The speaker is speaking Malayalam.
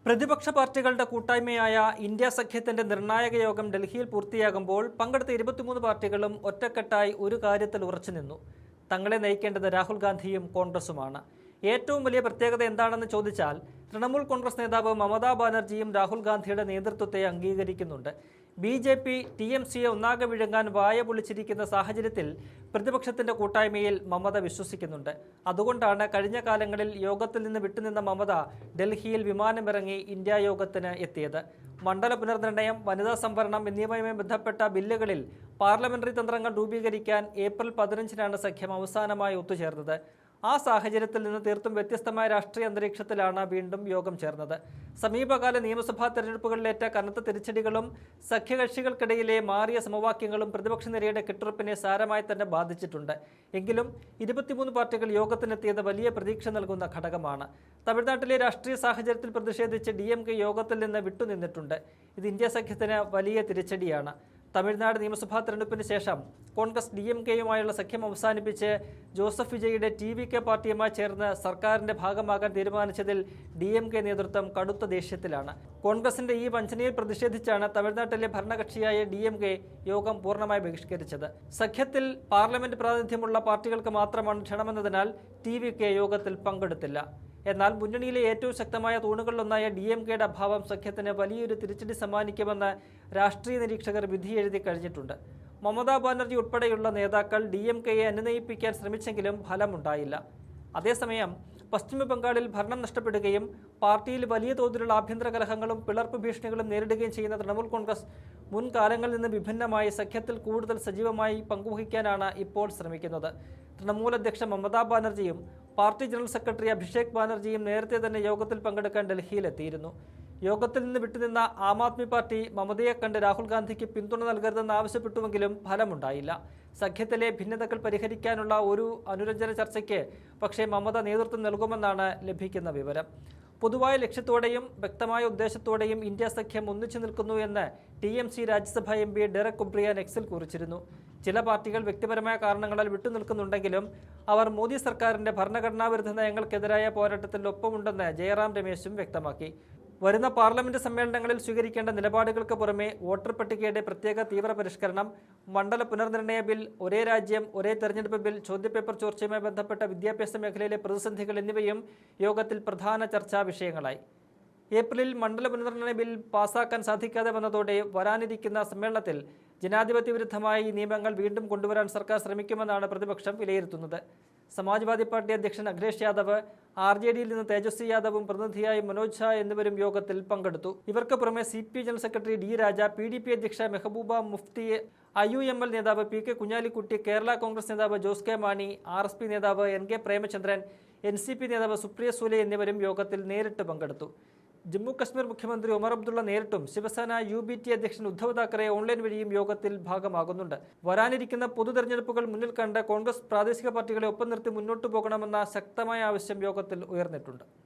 പ്രതിപക്ഷ പാർട്ടികളുടെ കൂട്ടായ്മയായ ഇന്ത്യ സഖ്യത്തിന്റെ നിർണായക യോഗം ഡൽഹിയിൽ പൂർത്തിയാകുമ്പോൾ പങ്കെടുത്ത 23 പാർട്ടികളും ഒറ്റക്കെട്ടായി ഒരു കാര്യത്തിൽ ഉറച്ചുനിന്നു. തങ്ങളെ നയിക്കേണ്ടത് രാഹുൽ ഗാന്ധിയും കോൺഗ്രസുമാണ്. ഏറ്റവും വലിയ പ്രത്യേകത എന്താണെന്ന് ചോദിച്ചാൽ തൃണമൂൽ കോൺഗ്രസ് നേതാവ് മമതാ ബാനർജിയും രാഹുൽ ഗാന്ധിയുടെ നേതൃത്വത്തെ അംഗീകരിക്കുന്നുണ്ട്. BJP TMCയെ ഒന്നാകെ വിഴുങ്ങാൻ വായ പൊളിച്ചിരിക്കുന്ന സാഹചര്യത്തിൽ പ്രതിപക്ഷത്തിന്റെ കൂട്ടായ്മയിൽ മമത വിശ്വസിക്കുന്നുണ്ട്. അതുകൊണ്ടാണ് കഴിഞ്ഞ കാലങ്ങളിൽ യോഗത്തിൽ നിന്ന് വിട്ടുനിന്ന മമത ഡൽഹിയിൽ വിമാനമിറങ്ങി ഇന്ത്യ യോഗത്തിന് എത്തിയത്. മണ്ഡല പുനർനിർണയം, വനിതാ സംവരണം എന്നിവയുമായി ബന്ധപ്പെട്ട ബില്ലുകളിൽ പാർലമെന്ററി തന്ത്രങ്ങൾ രൂപീകരിക്കാൻ ഏപ്രിൽ 15-നാണ് സഖ്യം അവസാനമായി ഒത്തുചേർന്നത്. ആ സാഹചര്യത്തിൽ നിന്ന് തീർത്തും വ്യത്യസ്തമായ രാഷ്ട്രീയ അന്തരീക്ഷത്തിലാണ് വീണ്ടും യോഗം ചേർന്നത്. സമീപകാല നിയമസഭാ തെരഞ്ഞെടുപ്പുകളിലേറ്റ കനത്ത തിരിച്ചടികളും സഖ്യകക്ഷികൾക്കിടയിലെ മാറിയ സമവാക്യങ്ങളും പ്രതിപക്ഷ നിരയുടെ കെട്ടുറപ്പിനെ സാരമായി തന്നെ ബാധിച്ചിട്ടുണ്ട്. എങ്കിലും 23 പാർട്ടികൾ യോഗത്തിനെത്തിയത് വലിയ പ്രതീക്ഷ നൽകുന്ന ഘടകമാണ്. തമിഴ്നാട്ടിലെ രാഷ്ട്രീയ സാഹചര്യത്തിൽ പ്രതിഷേധിച്ച് DMK യോഗത്തിൽ നിന്ന് വിട്ടുനിന്നിട്ടുണ്ട്. ഇത് ഇന്ത്യ സഖ്യത്തിന് വലിയ തിരിച്ചടിയാണ്. തമിഴ്നാട് നിയമസഭാ തെരഞ്ഞെടുപ്പിന് ശേഷം കോൺഗ്രസ് DMKയുമായുള്ള സഖ്യം അവസാനിപ്പിച്ച് ജോസഫ് വിജയുടെ TVK പാർട്ടിയുമായി ചേർന്ന് സർക്കാരിന്റെ ഭാഗമാകാൻ തീരുമാനിച്ചതിൽ DMK നേതൃത്വം കടുത്ത ദേഷ്യത്തിലാണ്. കോൺഗ്രസിന്റെ ഈ വഞ്ചനയിൽ പ്രതിഷേധിച്ചാണ് തമിഴ്നാട്ടിലെ ഭരണകക്ഷിയായ DMK യോഗം പൂർണ്ണമായി ബഹിഷ്കരിച്ചത്. സഖ്യത്തിൽ പാർലമെന്റ് പ്രാതിനിധ്യമുള്ള പാർട്ടികൾക്ക് മാത്രമാണ് ക്ഷണമെന്നതിനാൽ TVK യോഗത്തിൽ പങ്കെടുത്തില്ല. എന്നാൽ മുന്നണിയിലെ ഏറ്റവും ശക്തമായ തൂണുകളിലൊന്നായ DMKയുടെ അഭാവം സഖ്യത്തിന് വലിയൊരു തിരിച്ചടി സമ്മാനിക്കുമെന്ന് രാഷ്ട്രീയ നിരീക്ഷകർ വിധിയെഴുതി കഴിഞ്ഞിട്ടുണ്ട്. മമതാ ബാനർജി ഉൾപ്പെടെയുള്ള നേതാക്കൾ DMKയെ അനുനയിപ്പിക്കാൻ ശ്രമിച്ചെങ്കിലും ഫലമുണ്ടായില്ല. അതേസമയം പശ്ചിമ ബംഗാളിൽ ഭരണം നഷ്ടപ്പെടുകയും പാർട്ടിയിൽ വലിയ തോതിലുള്ള ആഭ്യന്തര കലഹങ്ങളും പിളർപ്പ് ഭീഷണികളും നേരിടുകയും ചെയ്യുന്ന തൃണമൂൽ കോൺഗ്രസ് മുൻകാലങ്ങളിൽ നിന്ന് വിഭിന്നമായി സഖ്യത്തിൽ കൂടുതൽ സജീവമായി പങ്കുവഹിക്കാനാണ് ഇപ്പോൾ ശ്രമിക്കുന്നത്. തൃണമൂൽ അധ്യക്ഷ മമതാ ബാനർജിയും പാർട്ടി ജനറൽ സെക്രട്ടറി അഭിഷേക് ബാനർജിയും നേരത്തെ തന്നെ യോഗത്തിൽ പങ്കെടുക്കാൻ ഡൽഹിയിലെത്തിയിരുന്നു. യോഗത്തിൽ നിന്ന് വിട്ടുനിന്ന ആം ആദ്മി പാർട്ടി മമതയെ കണ്ട് രാഹുൽ ഗാന്ധിക്ക് പിന്തുണ നൽകരുതെന്ന് ആവശ്യപ്പെട്ടുവെങ്കിലും ഫലമുണ്ടായില്ല. സഖ്യത്തിലെ ഭിന്നതകൾ പരിഹരിക്കാനുള്ള ഒരു അനുരഞ്ജന ചർച്ചയ്ക്ക് പക്ഷേ മമത നേതൃത്വം നൽകുമെന്നാണ് ലഭിക്കുന്ന വിവരം. പൊതുവായ ലക്ഷ്യത്തോടെയും വ്യക്തമായ ഉദ്ദേശത്തോടെയും ഇന്ത്യ സഖ്യം ഒന്നിച്ചു നിൽക്കുന്നു എന്ന് TMC രാജ്യസഭാ MP ഡെറക് ഒബ്രിയാൻ എക്സിൽ കുറിച്ചിരുന്നു. ചില പാർട്ടികൾ വ്യക്തിപരമായ കാരണങ്ങളാൽ വിട്ടുനിൽക്കുന്നുണ്ടെങ്കിലും അവർ മോദി സർക്കാരിന്റെ ഭരണഘടനാ വിരുദ്ധ നയങ്ങൾക്കെതിരായ പോരാട്ടത്തിൽ ഒപ്പമുണ്ടെന്ന് ജയറാം രമേശും വ്യക്തമാക്കി. വരുന്ന പാർലമെന്റ് സമ്മേളനങ്ങളിൽ സ്വീകരിക്കേണ്ട നിലപാടുകൾക്ക് പുറമെ വോട്ടർ പട്ടികയുടെ പ്രത്യേക തീവ്ര പരിഷ്കരണം, മണ്ഡല പുനർനിർണയ ബിൽ, ഒരേ രാജ്യം ഒരേ തെരഞ്ഞെടുപ്പ് ബിൽ, ചോദ്യപേപ്പർ ചോർച്ചയുമായി ബന്ധപ്പെട്ട വിദ്യാഭ്യാസ മേഖലയിലെ പ്രതിസന്ധികൾ എന്നിവയും യോഗത്തിൽ പ്രധാന ചർച്ചാ വിഷയങ്ങളായി. ഏപ്രിലിൽ മണ്ഡല പുനർനിർണയ ബിൽ പാസാക്കാൻ സാധിക്കാതെ വന്നതോടെ വരാനിരിക്കുന്ന സമ്മേളനത്തിൽ ജനാധിപത്യ വിരുദ്ധമായി നിയമങ്ങൾ വീണ്ടും കൊണ്ടുവരാൻ സർക്കാർ ശ്രമിക്കുമെന്നാണ് പ്രതിപക്ഷം വിലയിരുത്തുന്നത്. സമാജ്വാദി പാർട്ടി അധ്യക്ഷൻ അഖിലേഷ് യാദവ്, RJDയിൽ നിന്ന് തേജസ്വി യാദവും പ്രതിനിധിയായി മനോജ് ഝാ എന്നിവരും യോഗത്തിൽ പങ്കെടുത്തു. ഇവർക്ക് പുറമെ CP ജനറൽ സെക്രട്ടറി D രാജ, PDP അധ്യക്ഷ മെഹബൂബ മുഫ്തി, IUML നേതാവ് PK കുഞ്ഞാലിക്കുട്ടി, കേരള കോൺഗ്രസ് നേതാവ് ജോസ് കെ മാണി, RSP നേതാവ് NK പ്രേമചന്ദ്രൻ, NCP നേതാവ് സുപ്രിയ സൂലെ എന്നിവരും യോഗത്തിൽ നേരിട്ട് പങ്കെടുത്തു. ജമ്മു കശ്മീർ മുഖ്യമന്ത്രി ഒമർ അബ്ദുള്ള നേരിട്ടും ശിവസേന UBT അധ്യക്ഷൻ ഉദ്ധവ് താക്കറെ ഓൺലൈൻ വഴിയും യോഗത്തിൽ ഭാഗമാകുന്നുണ്ട്. വരാനിരിക്കുന്ന പൊതു തെരഞ്ഞെടുപ്പുകൾ മുന്നിൽ കണ്ട് കോൺഗ്രസ് പ്രാദേശിക പാർട്ടികളെ ഒപ്പം നിർത്തി മുന്നോട്ടു പോകണമെന്ന ശക്തമായ ആവശ്യം യോഗത്തിൽ ഉയർന്നിട്ടുണ്ട്.